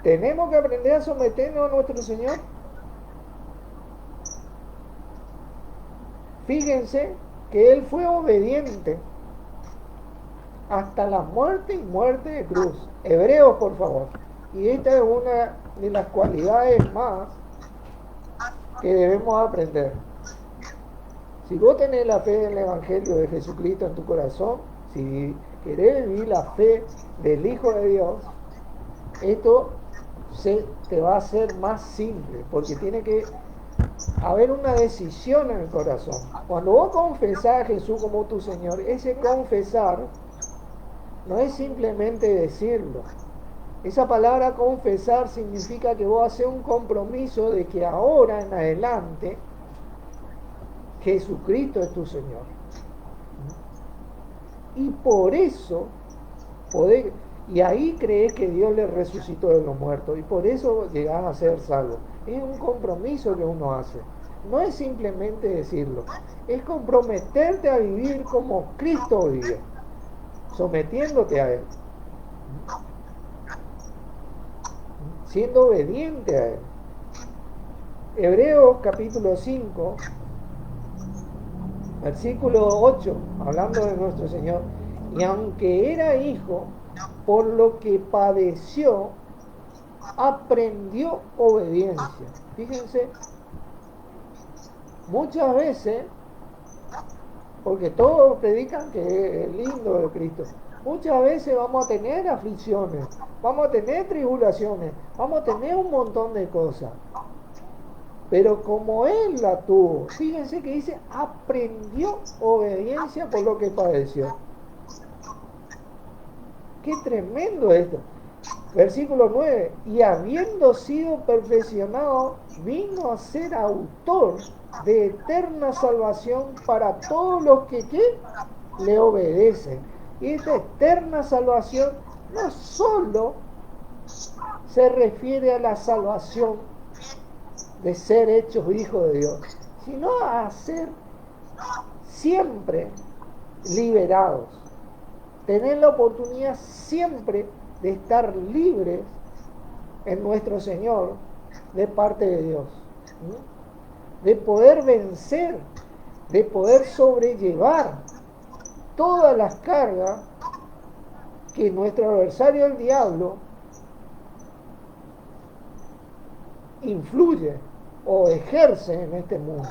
Tenemos que aprender a someternos a nuestro Señor. Fíjense que Él fue obediente hasta la muerte y muerte de cruz. Hebreos, por favor. Y esta es una de las cualidades más que debemos aprender. Si vos tenés la fe del Evangelio de Jesucristo en tu corazón, si querés vivir la fe del Hijo de Dios, esto te va a ser más simple, porque tiene que haber una decisión en el corazón. Cuando vos confesás a Jesús como tu Señor, ese confesar no es simplemente decirlo. Esa palabra confesar significa que vos haces un compromiso de que ahora en adelante Jesucristo es tu Señor. Y por eso y ahí crees que Dios le resucitó de los muertos y por eso llegás a ser salvo. Es un compromiso que uno hace. No es simplemente decirlo, es comprometerte a vivir como Cristo vive, sometiéndote a Él, siendo obediente a Él. Hebreos capítulo 5, versículo 8, hablando de nuestro Señor. Y aunque era hijo, por lo que padeció, aprendió obediencia. Fíjense, muchas veces, porque todos predican que es lindo de Cristo, muchas veces vamos a tener aflicciones, vamos a tener tribulaciones, vamos a tener un montón de cosas. Pero como Él la tuvo, fíjense que dice, aprendió obediencia por lo que padeció. Qué tremendo esto. Versículo 9. Y habiendo sido perfeccionado, vino a ser autor de eterna salvación para todos los que le obedecen. Y esta eterna salvación no solo se refiere a la salvación de ser hechos hijos de Dios, sino a ser siempre liberados, tener la oportunidad siempre de estar libres en nuestro Señor de parte de Dios, de poder vencer, de poder sobrellevar todas las cargas que nuestro adversario el diablo influye o ejerce en este mundo.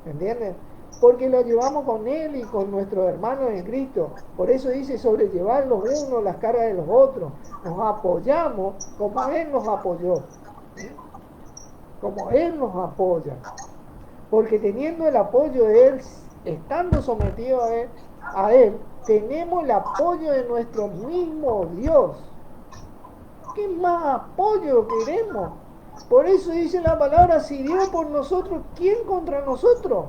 ¿Entienden? Porque lo llevamos con Él y con nuestros hermanos en Cristo. Por eso dice sobrellevar los unos las cargas de los otros. Nos apoyamos como Él nos apoyó. Como Él nos apoya. Porque teniendo el apoyo de Él, estando sometidos a Él, tenemos el apoyo de nuestro mismo Dios. ¿Qué más apoyo queremos? Por eso dice la palabra, si Dios por nosotros, ¿quién contra nosotros?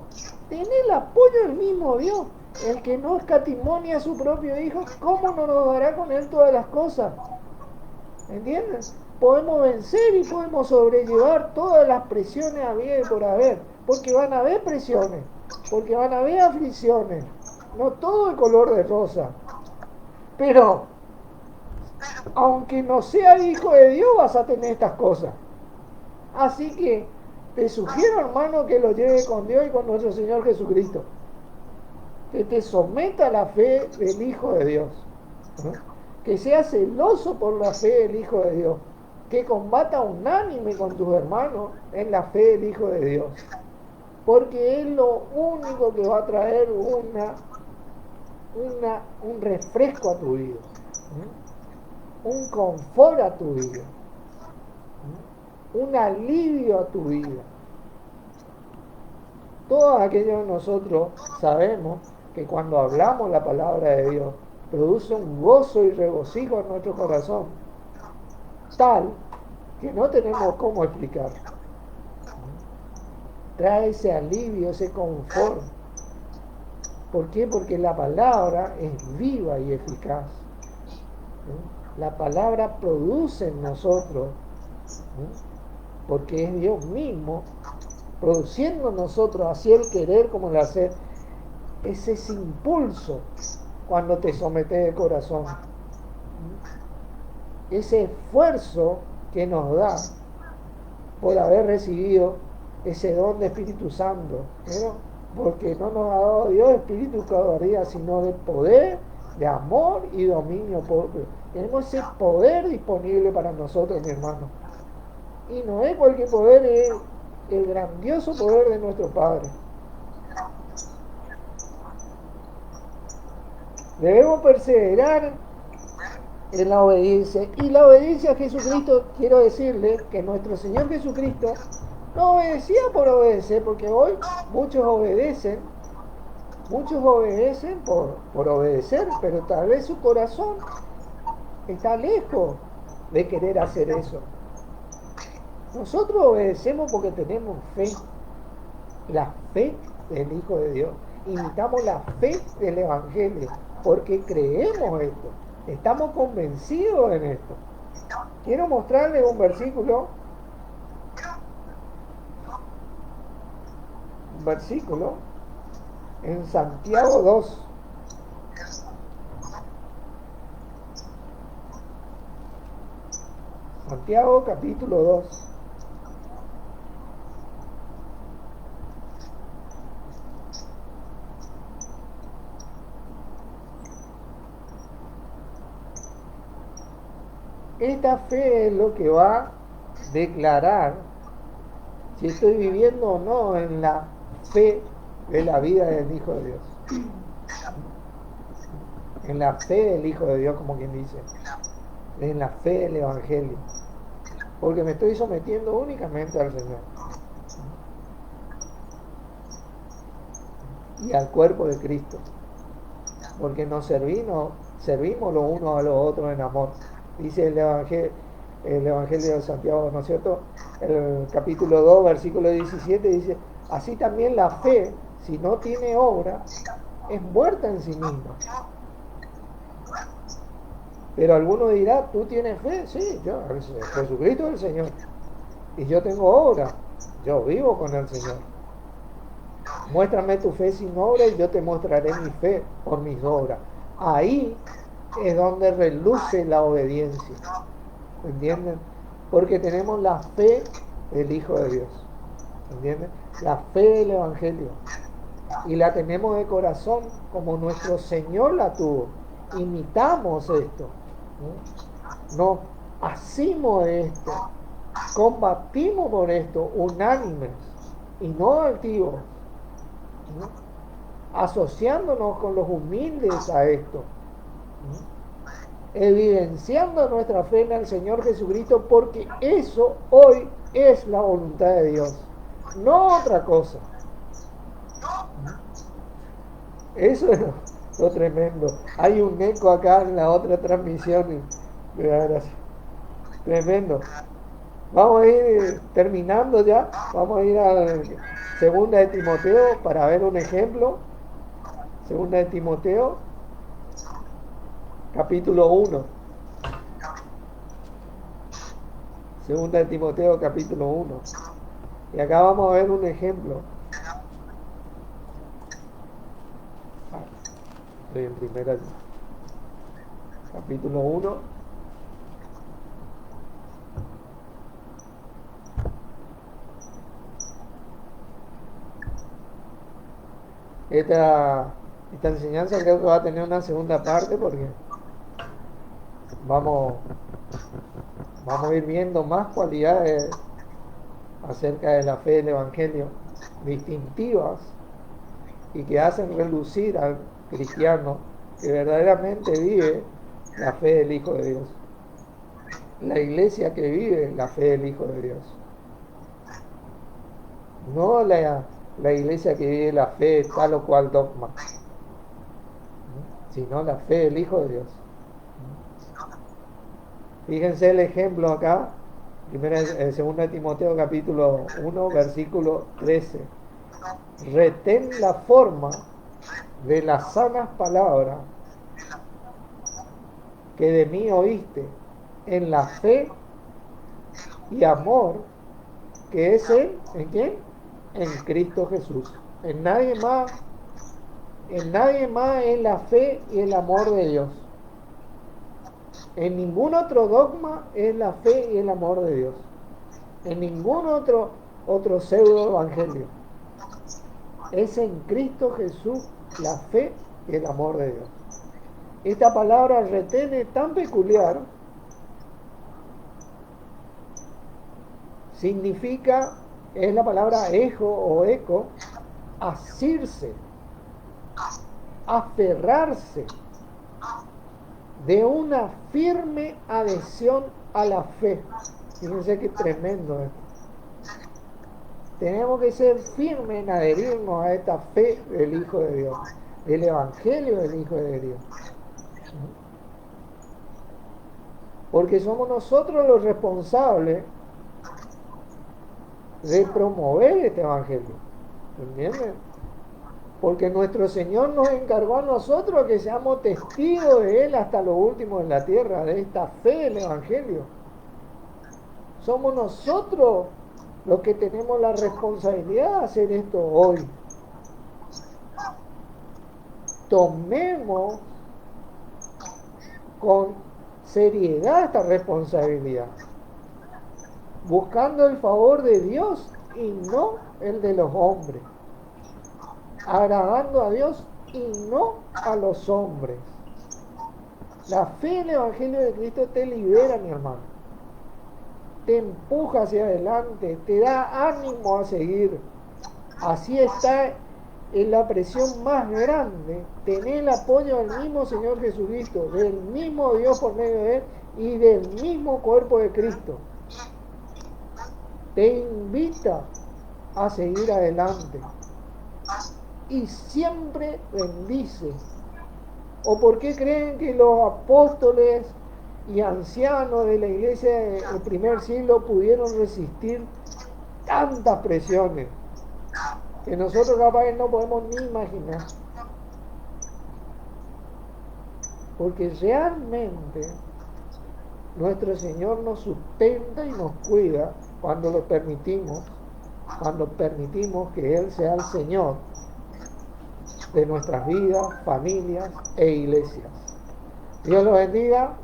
Tener el apoyo del mismo Dios, el que no escatimonia a su propio Hijo, ¿cómo no nos dará con Él todas las cosas? ¿Entiendes? Podemos vencer y podemos sobrellevar todas las presiones habidas y por haber, porque van a haber presiones, porque van a haber aflicciones, no todo el color de rosa, pero aunque no seas hijo de Dios vas a tener estas cosas. Así que te sugiero, hermano, que lo lleves con Dios y con nuestro Señor Jesucristo, que te someta a la fe del Hijo de Dios, ¿no? Que seas celoso por la fe del Hijo de Dios, que combata unánime con tus hermanos en la fe del Hijo de Dios, porque es lo único que va a traer un refresco a tu vida, un confort a tu vida, un alivio a tu vida. Todos aquellos de nosotros sabemos que cuando hablamos la palabra de Dios produce un gozo y regocijo en nuestro corazón tal que no tenemos cómo explicar. Trae ese alivio, ese confort. ¿Por qué? Porque la palabra es viva y eficaz. La palabra produce en nosotros, porque es Dios mismo produciendo en nosotros, así el querer como el hacer, es ese impulso cuando te sometes de corazón, ese esfuerzo que nos da por haber recibido ese don de Espíritu Santo, ¿no? Porque no nos ha dado Dios espíritu de cobardía, sino de poder, de amor y dominio propio. Tenemos ese poder disponible para nosotros, mi hermano, y no es cualquier poder, es el grandioso poder de nuestro Padre. Debemos perseverar en la obediencia, y la obediencia a Jesucristo, quiero decirle que nuestro Señor Jesucristo no obedecía por obedecer, porque hoy muchos obedecen por obedecer, pero tal vez su corazón está lejos de querer hacer eso. Nosotros obedecemos porque tenemos fe, la fe del Hijo de Dios. Imitamos la fe del Evangelio, porque creemos esto, estamos convencidos en esto. Quiero mostrarles un versículo en Santiago 2. Santiago capítulo 2. Esta fe es lo que va a declarar si estoy viviendo o no en la fe de la vida del Hijo de Dios. En la fe del Hijo de Dios, como quien dice. En la fe del Evangelio. Porque me estoy sometiendo únicamente al Señor. Y al cuerpo de Cristo. Porque nos servimos los unos a los otros en amor. Dice el Evangelio de Santiago, ¿no es cierto? El capítulo 2, versículo 17 dice: así también la fe, si no tiene obra, es muerta en sí misma. Pero alguno dirá: ¿tú tienes fe? Sí, Jesucristo es el Señor. Y yo tengo obra, yo vivo con el Señor. Muéstrame tu fe sin obra y yo te mostraré mi fe por mis obras. Ahí es donde reluce la obediencia. ¿Entienden? Porque tenemos la fe del Hijo de Dios. ¿Entienden? La fe del Evangelio. Y la tenemos de corazón como nuestro Señor la tuvo. Imitamos esto. Nos hacemos de esto. Combatimos por esto, unánimes y no altivos. Asociándonos con los humildes a esto. Evidenciando nuestra fe en el Señor Jesucristo, porque eso hoy es la voluntad de Dios, no otra cosa. Eso es lo tremendo. Hay un eco acá en la otra transmisión. Gracias. Tremendo. Vamos a ir terminando ya. Vamos a ir a Segunda de Timoteo para ver un ejemplo. Segunda de Timoteo, capítulo 1. Segunda de Timoteo, capítulo 1. Y acá vamos a ver un ejemplo. Estoy en primera, capítulo 1. Esta enseñanza creo que va a tener una segunda parte porque vamos, vamos a ir viendo más cualidades acerca de la fe del Evangelio, distintivas y que hacen relucir al cristiano que verdaderamente vive la fe del Hijo de Dios. La iglesia que vive la fe del Hijo de Dios. No la iglesia que vive la fe de tal o cual dogma, sino la fe del Hijo de Dios. Fíjense el ejemplo acá, segunda de Timoteo capítulo 1, versículo 13. Retén la forma de las sanas palabras que de mí oíste, en la fe y amor que es ¿en quién? En Cristo Jesús. En nadie más es la fe y el amor de Dios. En ningún otro dogma es la fe y el amor de Dios. En ningún otro pseudo evangelio. Es en Cristo Jesús la fe y el amor de Dios. Esta palabra retén es tan peculiar, significa, es la palabra ejo o eco, asirse, aferrarse de una firme adhesión a la fe. Fíjense qué tremendo esto. Tenemos que ser firmes en adherirnos a esta fe del Hijo de Dios, del Evangelio del Hijo de Dios. Porque somos nosotros los responsables de promover este Evangelio. ¿Entienden? Porque nuestro Señor nos encargó a nosotros que seamos testigos de Él hasta lo último en la tierra, de esta fe del Evangelio. Somos nosotros los que tenemos la responsabilidad de hacer esto hoy. Tomemos con seriedad esta responsabilidad, buscando el favor de Dios y no el de los hombres, agradando a Dios y no a los hombres. La fe en el Evangelio de Cristo te libera, mi hermano, te empuja hacia adelante, te da ánimo a seguir. Así está en la presión más grande, tener el apoyo del mismo Señor Jesucristo, del mismo Dios por medio de Él y del mismo cuerpo de Cristo. Te invita a seguir adelante y siempre bendice. ¿O por qué creen que los apóstoles y ancianos de la iglesia del primer siglo pudieron resistir tantas presiones que nosotros capaz no podemos ni imaginar? Porque realmente nuestro Señor nos sustenta y nos cuida cuando lo permitimos, cuando permitimos que Él sea el Señor de nuestras vidas, familias e iglesias. Dios los bendiga.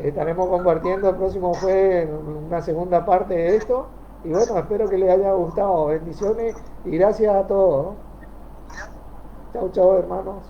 Estaremos compartiendo el próximo jueves una segunda parte de esto. Y bueno, espero que les haya gustado. Bendiciones y gracias a todos. Chau, chau, hermanos.